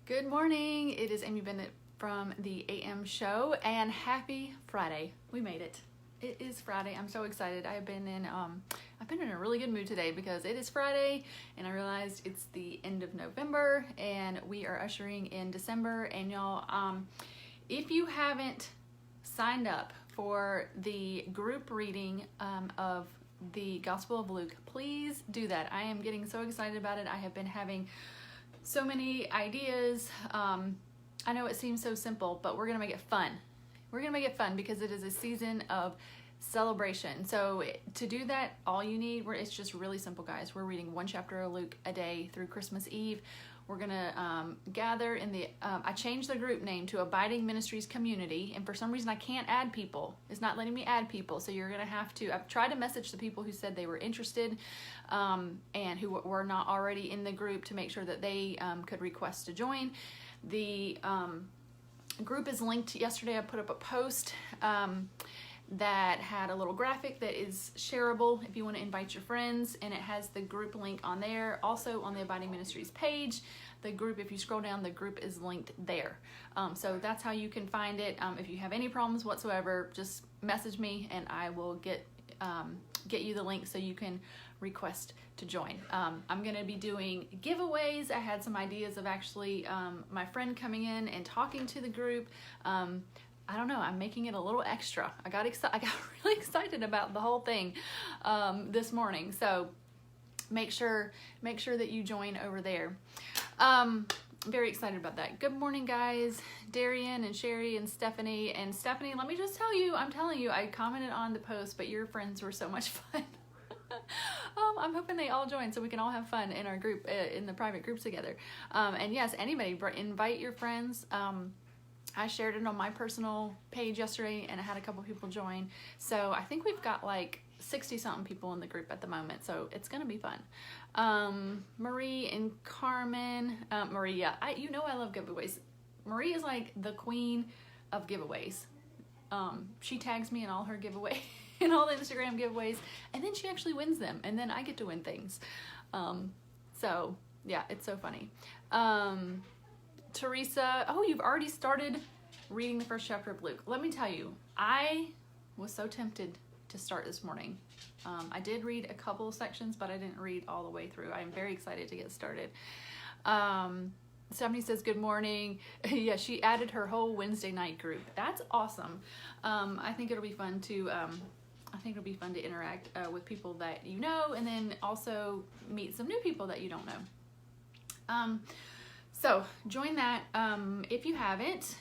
Good morning. It is Amy Bennett from the AM show, and happy Friday. We made it. It is Friday. I'm so excited. I've been in a really good mood today because it is Friday and I realized it's the end of November and we are ushering in December. And y'all, if you haven't signed up for the group reading of the Gospel of Luke, please do that. I am getting so excited about it. I have been having so many ideas. I know it seems so simple, but we're gonna make it fun. We're gonna make it fun because it is a season of celebration. So to do that, all you need, it's just really simple, guys. We're reading one chapter of Luke a day through Christmas Eve. We're gonna gather in the, I changed the group name to Abiding Ministries Community, and for some reason I can't add people. It's not letting me add people, so you're gonna have to, I've tried to message the people who said they were interested and who were not already in the group to make sure that they could request to join. The group is linked. Yesterday I put up a post that had a little graphic that is shareable if you want to invite your friends, and it has the group link on there. Also on the Abiding Ministries page, the group, if you scroll down, the group is linked there. So that's how you can find it. If you have any problems whatsoever, just message me and I will get you the link so you can request to join. I'm going to be doing giveaways. I had some ideas of actually my friend coming in and talking to the group. I don't know, I'm making it a little extra. I got really excited about the whole thing this morning. So make sure that you join over there. Very excited about that. Good morning, guys. Darian and Sherry and Stephanie. And Stephanie, let me just tell you, I'm telling you, I commented on the post, but your friends were so much fun. I'm hoping they all join so we can all have fun in our group, in the private groups together. And yes, anybody, invite your friends. I shared it on my personal page yesterday and I had a couple people join. So I think we've got like 60 something people in the group at the moment. So it's going to be fun. Marie and Carmen, Maria, you know I love giveaways. Marie is like the queen of giveaways. She tags me in all her giveaways, in all the Instagram giveaways, and then she actually wins them. And then I get to win things. So yeah, it's so funny. Teresa, oh, you've already started reading the first chapter of Luke. Let me tell you, I was so tempted to start this morning. I did read a couple of sections, but I didn't read all the way through. I'm very excited to get started. Stephanie says, good morning. Yeah, she added her whole Wednesday night group. That's awesome. I think it'll be fun to, interact with people that you know, and then also meet some new people that you don't know. So join that if you haven't.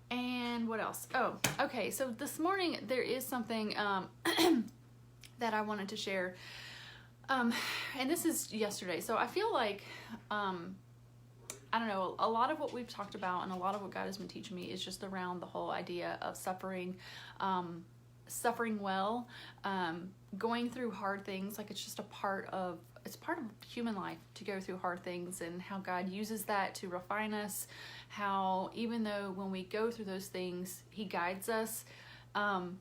And what else? Oh, okay. So this morning there is something that I wanted to share. And this is yesterday. So I feel like, I don't know, a lot of what we've talked about and a lot of what God has been teaching me is just around the whole idea of suffering, suffering well, going through hard things. Like it's just part of human life to go through hard things, and how God uses that to refine us, how even though when we go through those things, He guides us, and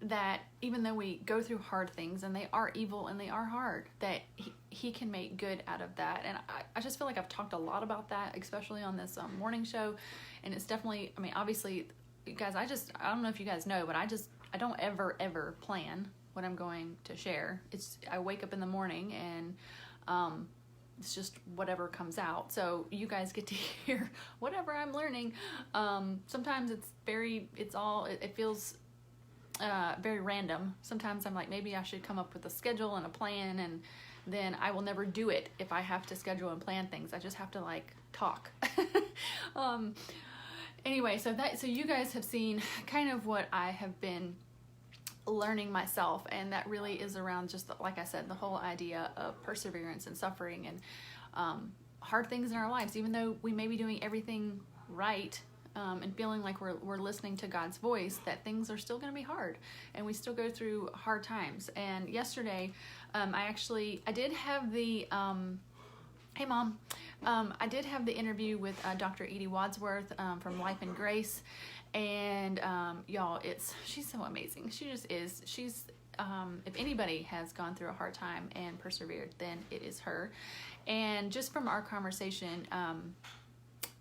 that even though we go through hard things and they are evil and they are hard, that he can make good out of that. And I just feel like I've talked a lot about that, especially on this morning show, and it's definitely, I mean, obviously, guys, I don't know if you guys know, but I don't ever plan what I'm going to share. I wake up in the morning and it's just whatever comes out. So you guys get to hear whatever I'm learning. Sometimes it feels very random. Sometimes I'm like, maybe I should come up with a schedule and a plan, and then I will never do it if I have to schedule and plan things. I just have to like talk. Anyway, so you guys have seen kind of what I have been learning myself, and that really is around just like I said, the whole idea of perseverance and suffering and hard things in our lives. Even though we may be doing everything right and feeling like we're listening to God's voice, that things are still going to be hard, and we still go through hard times. And yesterday, I did have the hey mom, I did have the interview with Dr. Edie Wadsworth from Life and Grace, and y'all, she's so amazing. She just is. She's if anybody has gone through a hard time and persevered, then it is her. And just from our conversation,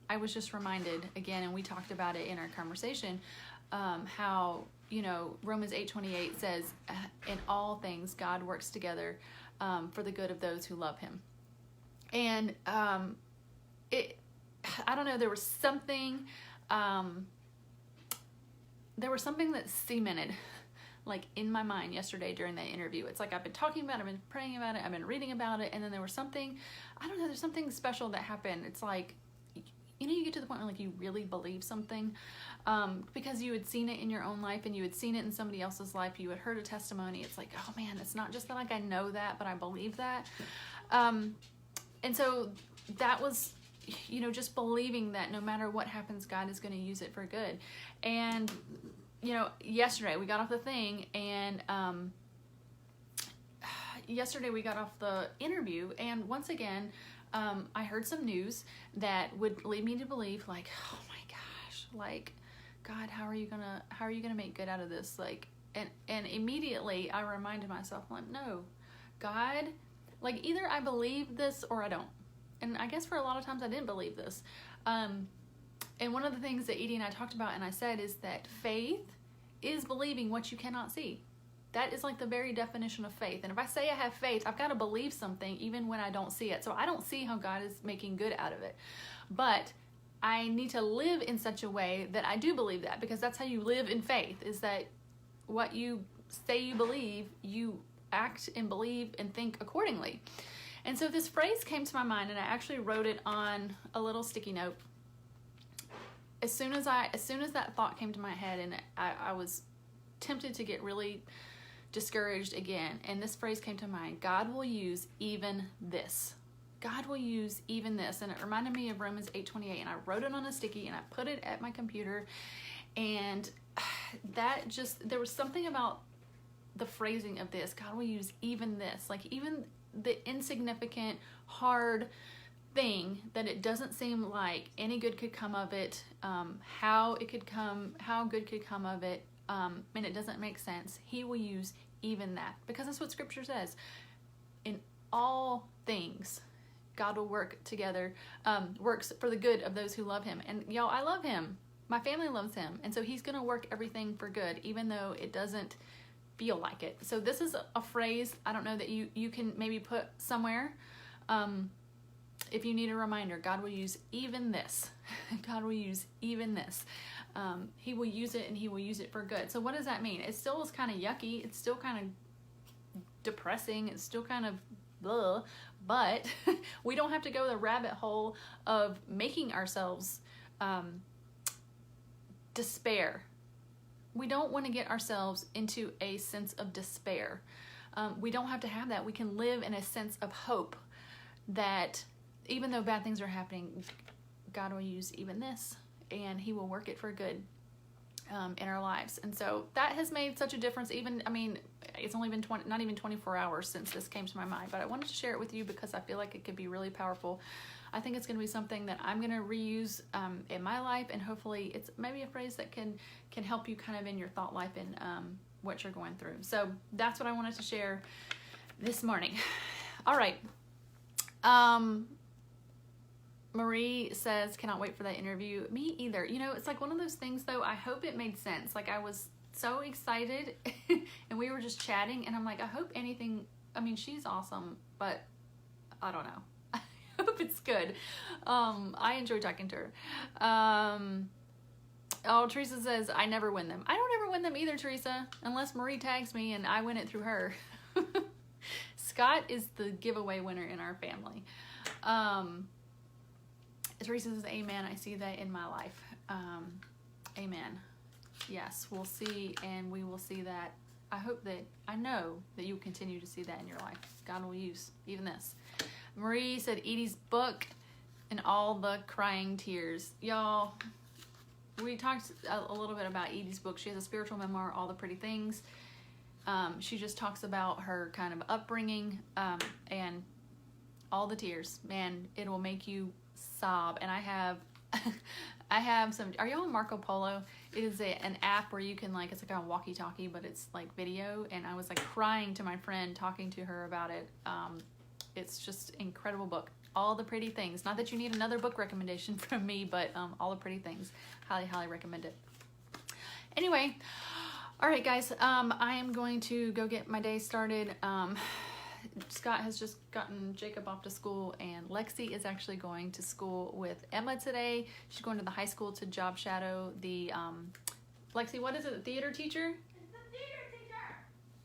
I was just reminded again, and we talked about it in our conversation, how, you know, Romans 8:28 says, in all things, God works together for the good of those who love him. And I don't know, there was something that cemented like in my mind yesterday during that interview. It's like I've been talking about it, I've been praying about it, I've been reading about it, and then there was something, I don't know, there's something special that happened. It's like, you know, you get to the point where like you really believe something because you had seen it in your own life and you had seen it in somebody else's life. You had heard a testimony. It's like, oh man, it's not just that like I know that, but I believe that. And so that was, you know, just believing that no matter what happens, God is going to use it for good. And, you know, yesterday we got off the thing, and yesterday we got off the interview, and once again, I heard some news that would lead me to believe, like, oh my gosh, like, God, how are you gonna make good out of this? Like, and immediately I reminded myself, like, no, God, like, either I believe this or I don't. And I guess for a lot of times I didn't believe this. And one of the things that Edie and I talked about and I said is that faith is believing what you cannot see. That is like the very definition of faith. And if I say I have faith, I've got to believe something even when I don't see it. So I don't see how God is making good out of it. But I need to live in such a way that I do believe that, because that's how you live in faith, is that what you say you believe, you act and believe and think accordingly. And so this phrase came to my mind, and I actually wrote it on a little sticky note. As soon as that thought came to my head, and I was tempted to get really discouraged again, and this phrase came to mind: God will use even this. God will use even this. And it reminded me of Romans 8:28, and I wrote it on a sticky and I put it at my computer, and that just, there was something about the phrasing of this: God will use even this, like even the insignificant, hard thing that it doesn't seem like any good could come of it, how good could come of it, and it doesn't make sense. He will use even that, because that's what Scripture says. In all things, God will work together, works for the good of those who love him. And y'all, I love him. My family loves him. And so he's going to work everything for good, even though it doesn't feel like it. So this is a phrase, I don't know, that you can maybe put somewhere. If you need a reminder, God will use even this. God will use even this. He will use it, and he will use it for good. So what does that mean? It still is kind of yucky. It's still kind of depressing. It's still kind of blah, but we don't have to go the rabbit hole of making ourselves despair. We don't want to get ourselves into a sense of despair. We don't have to have that. We can live in a sense of hope that even though bad things are happening, God will use even this, and he will work it for good in our lives. And so that has made such a difference. Even, I mean, it's only been not even 24 hours since this came to my mind, but I wanted to share it with you because I feel like it could be really powerful. I think it's going to be something that I'm going to reuse in my life, and hopefully it's maybe a phrase that can help you kind of in your thought life and what you're going through. So that's what I wanted to share this morning. All right. Marie says, cannot wait for that interview. Me either. You know, it's like one of those things, though, I hope it made sense. Like, I was so excited and we were just chatting, and I'm like, I hope anything, I mean, she's awesome, but I don't know. I hope it's good. I enjoy talking to her. Oh, Teresa says, I never win them. I don't ever win them either, Teresa, unless Marie tags me and I win it through her. Scott is the giveaway winner in our family. Teresa says, amen. I see that in my life. Amen. Yes, we'll see, and we will see that. I know that you continue to see that in your life. God will use even this. Marie said, Edie's book and all the crying tears. Y'all, we talked a little bit about Edie's book. She has a spiritual memoir, All the Pretty Things. She just talks about her kind of upbringing and all the tears. Man, it will make you sob. And I have I have some, are y'all on Marco Polo? It is an app where you can like, it's like a walkie-talkie, but it's like video. And I was like crying to my friend talking to her about it. It's just incredible book. All the Pretty Things. Not that you need another book recommendation from me, but All the Pretty Things. Highly, highly recommend it. Anyway, all right, guys. I am going to go get my day started. Scott has just gotten Jacob off to school, and Lexi is actually going to school with Emma today. She's going to the high school to job shadow the, Lexi, what is it, the theater teacher? It's the theater teacher!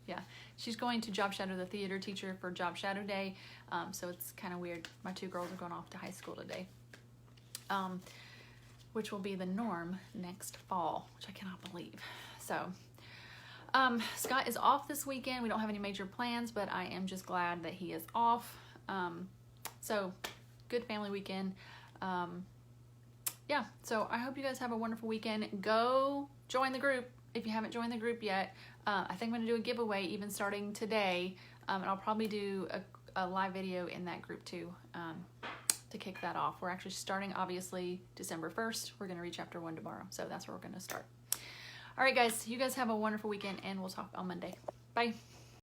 Yeah, she's going to job shadow the theater teacher for job shadow day, so it's kind of weird. My two girls are going off to high school today, which will be the norm next fall, which I cannot believe. So, Scott is off this weekend. We don't have any major plans, but I am just glad that he is off. So good family weekend. Yeah, so I hope you guys have a wonderful weekend. Go join the group if you haven't joined the group yet. I think I'm gonna do a giveaway even starting today, and I'll probably do a live video in that group too, to kick that off. We're actually starting obviously December 1st. We're gonna read chapter 1 tomorrow, so that's where we're gonna start. All right, guys, you guys have a wonderful weekend, and we'll talk on Monday. Bye.